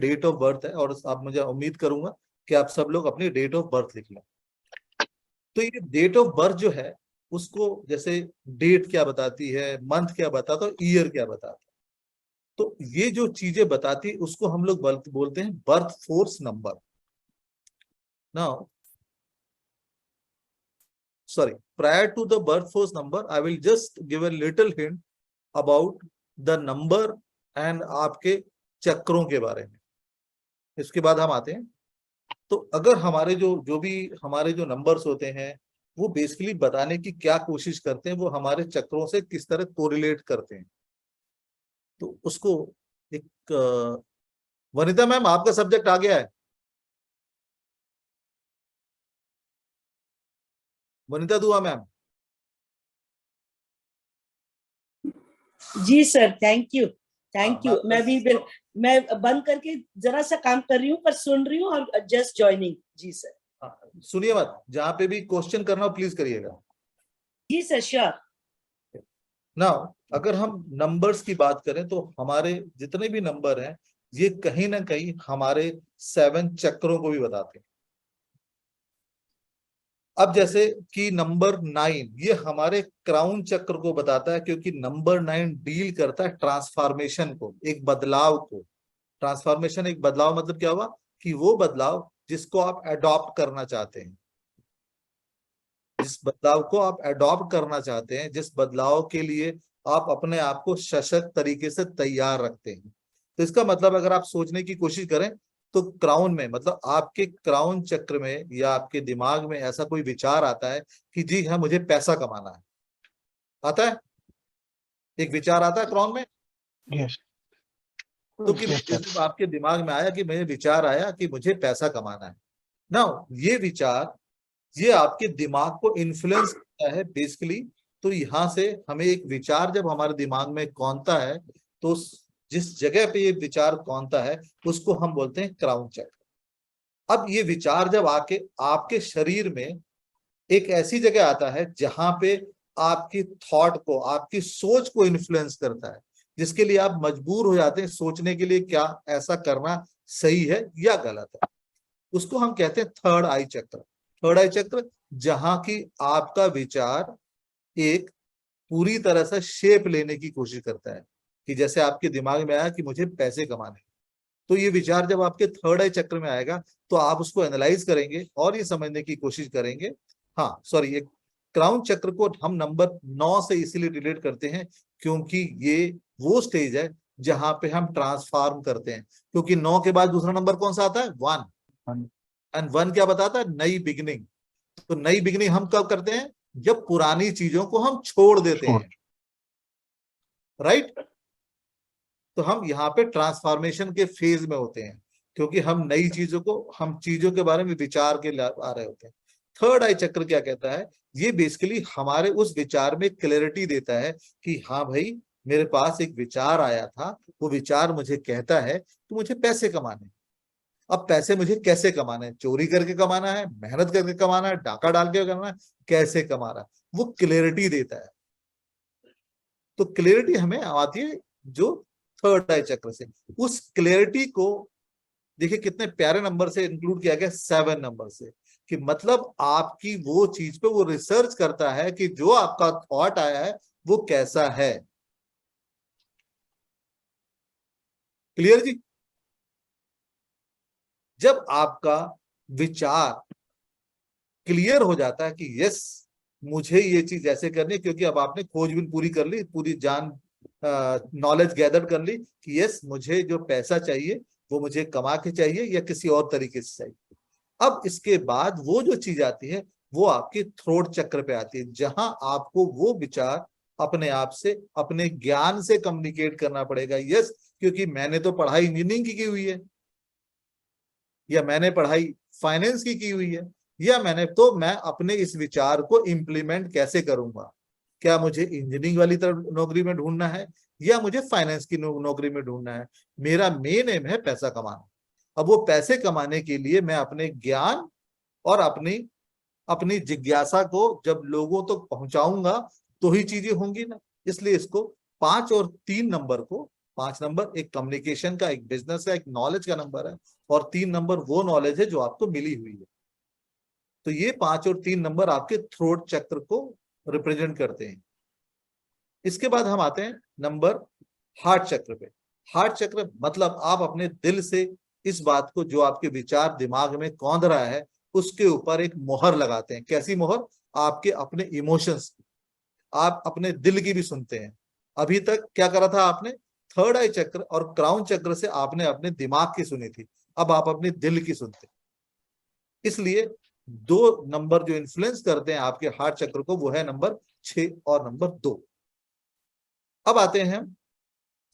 Date of birth है, और आप, मुझे उम्मीद करूंगा कि आप सब लोग अपनी डेट ऑफ बर्थ लिख लें। तो ये डेट ऑफ बर्थ जो है उसको, जैसे डेट क्या बताती है, मंथ क्या बताता है, ईयर क्या बताता है, तो ये जो चीजें बताती है उसको हम लोग बोलते हैं birth force number. Now sorry, prior to the birth force number, I will just give a little hint about the number and आपके चक्रों के बारे में, इसके बाद हम आते हैं। तो अगर हमारे जो भी हमारे जो नंबर्स होते हैं वो बेसिकली बताने की क्या कोशिश करते हैं, वो हमारे चक्रों से किस तरह कोरिलेट करते हैं। तो उसको एक वनिता मैम, आपका सब्जेक्ट आ गया है? वनिता दुआ मैम। जी sir, thank you thank you. हाँ, मैं बंद करके जरा सा काम कर रही हूँ, पर सुन रही हूँ और जस्ट ज्वाइनिंग। जी सर। सुनिए मत, जहां पे भी क्वेश्चन करना हो प्लीज करिएगा। जी सर, श्योर। नाउ अगर हम नंबर्स की बात करें तो हमारे जितने भी नंबर हैं ये कहीं ना कहीं हमारे 7 चक्रों को भी बताते हैं। अब जैसे कि नंबर 9 ये हमारे क्राउन चक्र को बताता है, क्योंकि नंबर 9 डील करता है ट्रांसफॉर्मेशन को, एक बदलाव को। ट्रांसफॉर्मेशन एक बदलाव मतलब क्या हुआ कि वो बदलाव जिसको आप अडॉप्ट करना चाहते हैं, जिस बदलाव को आप अडॉप्ट करना चाहते हैं, जिस बदलाव के लिए आप अपने आप को सशक्त तरीके से तैयार रखते हैं। तो इसका मतलब अगर आप सोचने की कोशिश करें तो क्राउन में, मतलब आपके क्राउन चक्र में या आपके दिमाग में ऐसा कोई विचार आता है कि जी हाँ मुझे पैसा कमाना है, आता है? एक विचार आता है क्राउन में। यस तो कि जब आपके दिमाग में आया कि मुझे विचार आया कि मुझे पैसा कमाना है ना, ये विचार ये आपके दिमाग को इन्फ्लुएंस करता है बेसिकली। तो यहाँ से हमें एक विचार जब हमारे दिमाग में कौनता है तो जिस जगह पे ये विचार कौनता है उसको हम बोलते हैं क्राउन चक्र। अब ये विचार जब आके आपके शरीर में एक ऐसी जगह आता है जहां पे आपकी थॉट को, आपकी सोच को इन्फ्लुएंस करता है, जिसके लिए आप मजबूर हो जाते हैं सोचने के लिए क्या ऐसा करना सही है या गलत है। उसको हम कहते हैं थर्ड आई चक्र। थर्ड आई चक्र जहां की आपका विचार एक पूरी तरह से शेप लेने की कोशिश करता है, कि जैसे आपके दिमाग में आया कि मुझे पैसे कमाने, तो ये विचार जब आपके थर्ड आई चक्र में आएगा तो आप उसको एनालाइज करेंगे और ये समझने की कोशिश करेंगे। हाँ सॉरी, एक क्राउन चक्र को हम नंबर 9 से इसीलिए रिलेट करते हैं क्योंकि ये वो स्टेज है जहां पे हम ट्रांसफॉर्म करते हैं, क्योंकि 9 के बाद दूसरा नंबर कौन सा आता है? 1। एंड 1 क्या बताता है? नई बिगिनिंग। तो नई बिगिनिंग हम कब करते हैं? जब पुरानी चीजों को हम छोड़ देते हैं, राइट। तो हम यहाँ पे ट्रांसफॉर्मेशन के फेज में होते हैं, क्योंकि हम नई चीजों को, हम चीजों के बारे में विचार के आ रहे होते हैं। थर्ड आई चक्र क्या कहता है? ये बेसिकली हमारे उस विचार में क्लैरिटी देता है कि हाँ भाई, मेरे पास एक विचार आया था, वो विचार मुझे कहता है कि मुझे पैसे कमाने। अब पैसे मुझे कैसे कमाने हैं? चोरी करके कमाना है, मेहनत करके कमाना है, डाका डाल के करना है, कैसे कमा रहा है? वो क्लैरिटी देता है। तो क्लैरिटी हमें आती है जो थर्ड आई चक्र से। उस क्लैरिटी को देखिए कितने प्यारे नंबर से इंक्लूड किया गया, 7 नंबर से, कि मतलब आपकी वो चीज पे वो रिसर्च करता है कि जो आपका थॉट आया है वो कैसा है। क्लियर जी? जब आपका विचार क्लियर हो जाता है कि यस मुझे ये चीज ऐसे करनी है, क्योंकि अब आपने खोजबीन पूरी कर ली, पूरी जान नॉलेज गैदर कर ली कि यस मुझे जो पैसा चाहिए वो मुझे कमा के चाहिए या किसी और तरीके से चाहिए। अब इसके बाद वो जो चीज आती है वो आपके थ्रोट चक्र पे आती है, जहां आपको वो विचार अपने आप से, अपने ज्ञान से कम्युनिकेट करना पड़ेगा। यस, क्योंकि मैंने तो पढ़ाई इंजीनियरिंग की हुई है, या मैंने पढ़ाई फाइनेंस की हुई है, या मैं अपने इस विचार को इम्प्लीमेंट कैसे करूंगा? क्या मुझे इंजीनियरिंग वाली तरफ नौकरी में ढूंढना है या मुझे फाइनेंस की नौकरी में ढूंढना है? मेरा मेन एम है पैसा कमाना। अब वो पैसे कमाने के लिए मैं अपने ज्ञान और अपनी अपनी जिज्ञासा को जब लोगों तक पहुंचाऊंगा तो ही चीजें होंगी ना। इसलिए इसको 5 और 3 नंबर को 5 नंबर एक कम्युनिकेशन का, एक बिजनेस का, एक नॉलेज का नंबर है, और 3 नंबर वो नॉलेज है जो आपको मिली हुई है। तो ये 5 और 3 नंबर आपके थ्रोट चक्र को रिप्रेजेंट करते हैं। इसके बाद हम आते हैं नंबर हार्ट चक्र पे। हार्ट चक्र मतलब आप अपने दिल से इस बात को, जो आपके विचार दिमाग में कौंध रहा है, उसके ऊपर एक मोहर लगाते हैं। कैसी मोहर? आपके अपने इमोशंस, आप अपने दिल की भी सुनते हैं। अभी तक क्या करा था आपने? थर्ड आई चक्र और क्राउन चक्र से आपने अपने दिमाग की सुनी थी, अब आप अपने दिल की सुनते हैं। इसलिए 2 नंबर जो इन्फ्लुएंस करते हैं आपके हार्ट चक्र को, वो है नंबर 6 और नंबर 2। अब आते हैं हम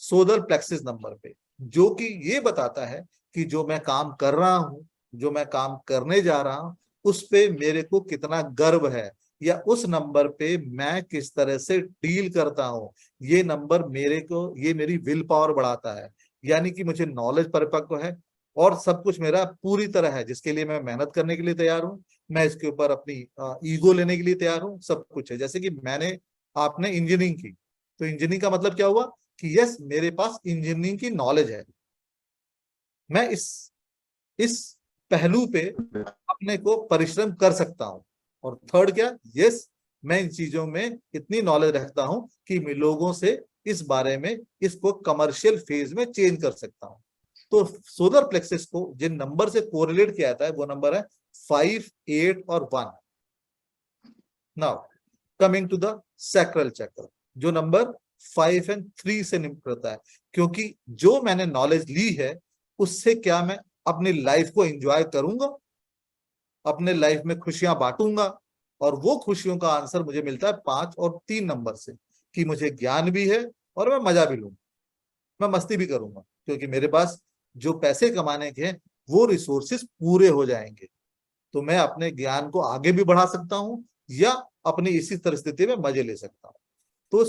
सोलर प्लेक्सिस नंबर पे, जो कि ये बताता है कि जो मैं काम कर रहा हूं, जो मैं काम करने जा रहा हूं, उस पे मेरे को कितना गर्व है, या उस नंबर पे मैं किस तरह से डील करता हूं। ये नंबर मेरे को, ये मेरी विल पावर बढ़ाता है, यानी कि मुझे नॉलेज परिपक्व है और सब कुछ मेरा पूरी तरह है, जिसके लिए मैं मेहनत करने के लिए तैयार हूं, मैं इसके ऊपर अपनी ईगो लेने के लिए तैयार हूं, सब कुछ है। जैसे कि आपने इंजीनियरिंग की, तो इंजीनियरिंग का मतलब क्या हुआ कि यस, मेरे पास इंजीनियरिंग की नॉलेज है, मैं इस पहलू पे अपने को परिश्रम कर सकता हूं। और थर्ड क्या? यस, मैं इन चीजों में इतनी नॉलेज रखता हूं कि मैं लोगों से इस बारे में, इसको कमर्शियल फेज में चेंज कर सकता हूं। तो सोलर प्लेक्सस को जिन नंबर से कोरिलेट किया जाता है, वो नंबर है 5, 8 और 1। Now coming to the sacral chakra, जो नंबर 5 एंड 3 से निपटता है, क्योंकि जो मैंने नॉलेज ली है उससे क्या मैं अपनी लाइफ को एंजॉय करूंगा, अपने लाइफ में खुशियां बांटूंगा, और वो खुशियों का आंसर मुझे मिलता है 5 और 3 नंबर से, कि मुझे ज्ञान भी है और मैं मजा भी लूंगा, मैं मस्ती भी करूंगा, क्योंकि मेरे पास जो पैसे कमाने के हैं वो रिसोर्सेस पूरे हो जाएंगे, तो मैं अपने ज्ञान को आगे भी बढ़ा सकता हूं या अपनी इसी परिस्थिति में मजे ले सकता हूं। तो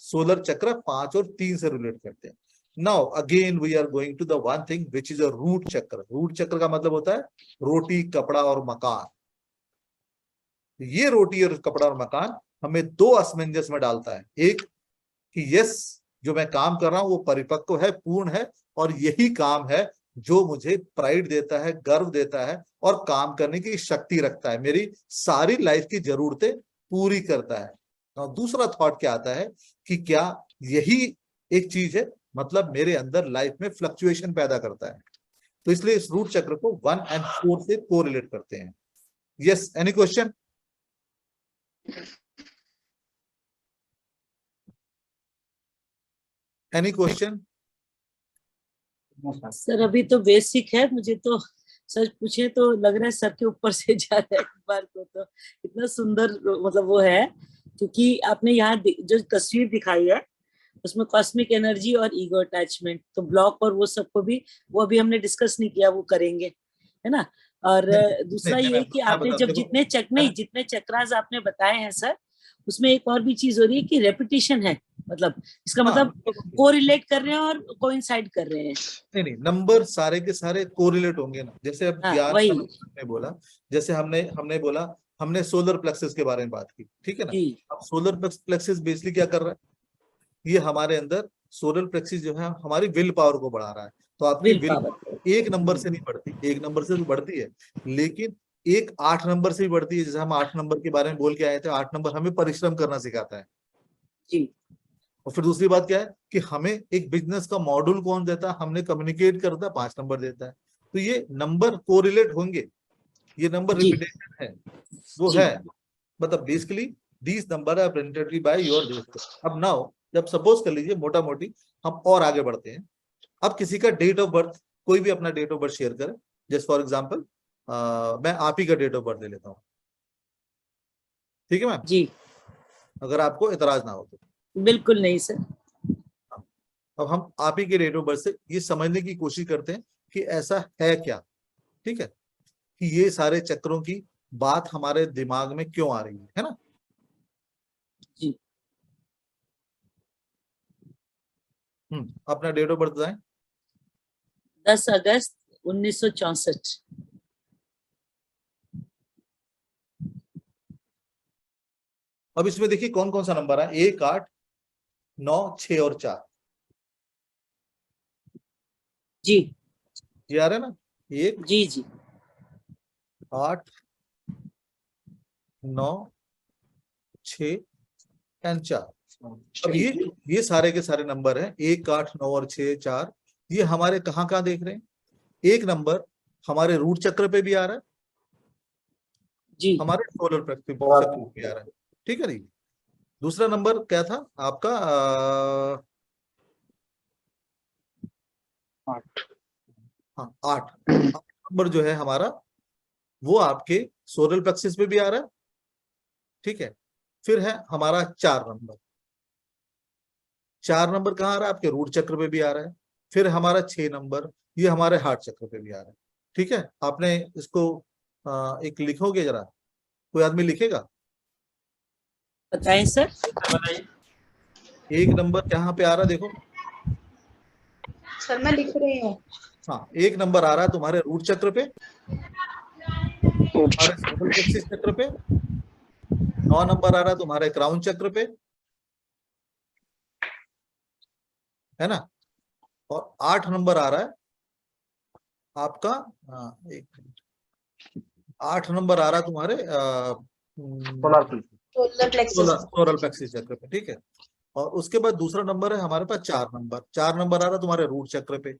सोलर चक्र 5 और 3 से रिलेट करते हैं। Now again we are going to the one thing which is a root chakra. Root chakra का मतलब होता है रोटी, कपड़ा और मकान। ये रोटी और कपड़ा और मकान हमें 2 असमंजस में डालता है। एक कि यस, जो मैं काम कर रहा हूं वो परिपक्व है, पूर्ण है, और यही काम है जो मुझे प्राइड देता है, गर्व देता है, और काम करने की शक्ति रखता है, मेरी सारी लाइफ की जरूरतें पूरी करता है। और दूसरा थॉट क्या आता है कि क्या यही एक चीज है, मतलब मेरे अंदर लाइफ में फ्लक्चुएशन पैदा करता है। तो इसलिए इस रूट चक्र को 1 और 4 से कोरिलेट करते हैं। Yes, any question? Any question? Sir अभी तो बेसिक है, मुझे तो सच पूछे तो लग रहा है सर के ऊपर से जा रहा है एक बार को। तो इतना सुंदर मतलब वो है, क्योंकि आपने यहाँ जो तस्वीर दिखाई है उसमें कॉस्मिक एनर्जी और ईगो अटैचमेंट, तो ब्लॉक और वो सबको भी, वो अभी हमने डिस्कस नहीं किया, वो करेंगे, है ना। और नहीं दूसरा नहीं, ये कि मैं आपने बता, जब देखो जितने नहीं, जितने चक्रास आपने बताए हैं सर, उसमें एक और भी चीज हो रही है कि रेपिटेशन है, मतलब इसका हाँ, मतलब कोरिलेट कर रहे हैं और कोइंसाइड कर रहे हैं। नहीं नहीं, नंबर सारे के सारे कोरिलेट होंगे ना। जैसे अब हाँ ज्ञान का वही। हमने बोला, जैसे हमने बोला, हमने सोलर प्लेक्सस के बारे में बात की, ठीक है ना। जी अब सोलर प्लेक्सस बेसिकली क्या कर रहा है? ये हमारे अंदर सोलर प्लेक्सस जो है हमारी विल पावर को बढ़ा रहा है। तो आपकी विल विल पावर। एक नंबर से नहीं बढ़ती, एक नंबर से तो बढ़ती है, लेकिन एक 8 नंबर से भी बढ़ती है। जैसे हम 8 नंबर के बारे में बोल के आए थे, 8 नंबर हमें परिश्रम करना सिखाता है। जी और फिर दूसरी बात क्या है कि हमें एक बिजनेस का मॉड्यूल कौन देता है? हमने कम्युनिकेट करता है, 5 नंबर देता है। तो ये नंबर कोरिलेट होंगे, ये नंबर जी रिपीटेशन है, वो जी है। मतलब basically these number are printed by your disk. अब नाउ जब सपोज कर लीजिए, मोटा मोटी हम और आगे बढ़ते हैं। अब किसी का डेट ऑफ बर्थ, कोई भी अपना डेट ऑफ बर्थ शेयर करे। जस्ट फॉर एग्जाम्पल मैं आप ही का डेट ऑफ बर्थ ले लेता हूँ, ठीक है मैम, जी। अगर आपको इतराज ना हो तो। बिल्कुल नहीं सर। अब हम आप ही के डेट ऑफ बर्थ से ये समझने की कोशिश करते हैं कि ऐसा है क्या, ठीक है, कि ये सारे चक्रों की बात हमारे दिमाग में क्यों आ रही है ना। जी अपना डेट ऑफ बर्थ बताएं। 10 अगस्त 1964। अब इसमें देखिए कौन कौन सा नंबर है, 1, 8, 9, 6 और 4। जी ये आ रहा है ना, 1 जी जी 8 9 6 एंड 4। अब ये सारे के सारे नंबर हैं, 1 8 9 और 6 4। ये हमारे कहाँ कहाँ देख रहे हैं? एक नंबर हमारे रूट चक्र पे भी आ रहा है, जी। हमारे सोलर चक्र पे भी आ रहा है। ठीक है जी। दूसरा नंबर क्या था आपका? 8। हाँ 8 नंबर जो है हमारा, वो आपके सोलर प्लेक्सिस पे भी आ रहा है। ठीक है। फिर है हमारा 4 नंबर। 4 नंबर कहाँ आ रहा है? आपके रूट चक्र पे भी आ रहा है। फिर हमारा 6 नंबर, ये हमारे हार्ट चक्र पे भी आ रहा है। ठीक है। आपने इसको एक लिखोगे जरा, कोई आदमी लिखेगा? बताएं सर। एक नंबर कहाँ पे आ रहा है देखो। सर मैं लिख रही हूँ। हाँ, एक नंबर आ रहा है तुम्हारे रूट चक्र पे, तुम्हारे सोलर प्लेक्सिस चक्र पे। 9 नंबर आ रहा है तुम्हारे क्राउन चक्र पे, है ना। और 8 नंबर आ रहा है आपका, एक 8 नंबर आ रहा है तुम्हारे सोलर प्लेक्सस। सोलर प्लेक्सिस चक्र पे। ठीक है। और उसके बाद दूसरा नंबर है हमारे पास 4 नंबर। 4 नंबर आ रहा है तुम्हारे रूट चक्र पे।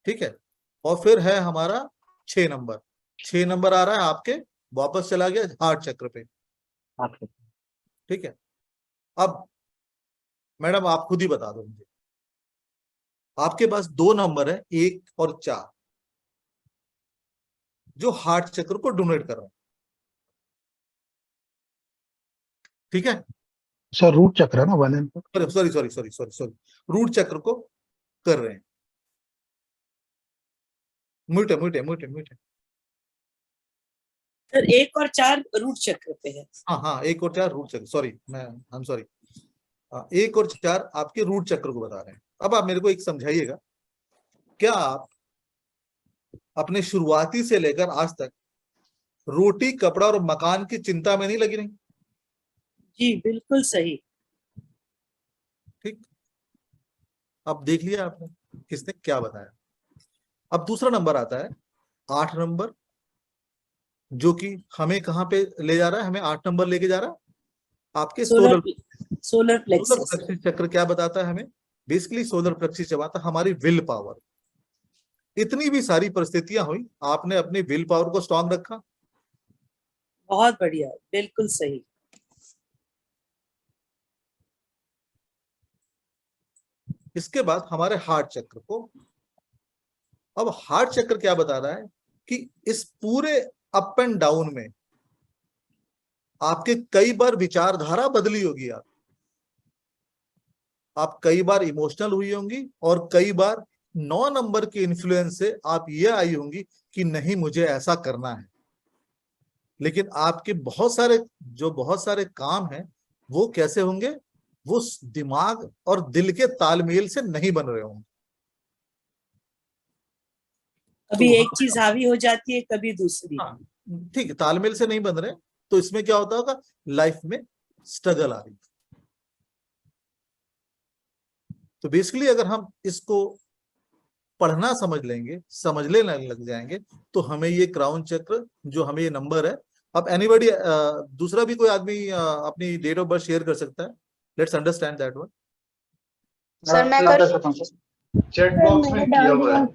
ठीक है। और फिर है हमारा 6 नंबर। 6 नंबर आ रहा है आपके, वापस चला गया हार्ट चक्र पे। ठीक है। अब मैडम आप खुद ही बता दो मुझे, आपके पास 2 नंबर है 1 और 4, जो हार्ट चक्र को डोनेट कर रहे हैं। ठीक है। सर रूट चक्र है ना 1 and 2। Sorry sorry sorry sorry sorry, root chakra को कर रहे हैं। मुटे मुटे मुटे मुटे। सर 1 और 4 रूट चक्र पे है। हाँ हाँ, 1 और 4 रूट चक्र, सॉरी मैं आई एम सॉरी। 1 और 4 आपके रूट चक्र को बता रहे हैं। अब आप मेरे को एक समझाइएगा, क्या आप अपने शुरुआती से लेकर आज तक रोटी कपड़ा और मकान की चिंता में नहीं लगी रही? जी बिल्कुल सही। ठीक। अब देख लिया आपने किसने क्या बताया। अब दूसरा नंबर आता है 8 नंबर, जो कि हमें कहाँ पे ले जा रहा है? हमें 8 नंबर लेके जा रहा है आपके solar solar solar plexus. Plexus चक्र। क्या बताता है हमें? बेसिकली सोलर प्लेक्सिस चबाता हमारी विल पावर। इतनी भी सारी परिस्थितियां हुई, आपने अपनी विल पावर को स्ट्रांग रखा। बहुत बढ़िया, बिल्कुल सही। इसके बाद हमारे हार्ट चक्र को, अब हार्ट चक्र क्या बता रहा है कि इस पूरे अप एंड डाउन में आपके कई बार विचारधारा बदली होगी। आप कई बार इमोशनल हुई होंगी, और कई बार 9 नंबर के इन्फ्लुएंस से आप ये आई होंगी कि नहीं मुझे ऐसा करना है। लेकिन आपके बहुत सारे काम हैं, वो कैसे होंगे? वो दिमाग और दिल के तालमेल से नहीं बन रहे होंगे। कभी तो एक चीज हावी हो जाती है, कभी दूसरी। हाँ, ठीक है, तालमेल से नहीं बन रहे, तो इसमें क्या होता होगा? लाइफ में स्ट्रगल आ रही। तो बेसिकली अगर हम इसको पढ़ना समझ लेंगे, समझने लग जाएंगे, तो हमें ये क्राउन चक्र, जो हमें ये नंबर है। अब एनीबॉडी, दूसरा भी कोई आदमी अपनी डेट ऑफ बर्थ शेयर कर सकता है। Let's understand that one. Sir मैं कर चैट बॉक्स में किया हुआ है।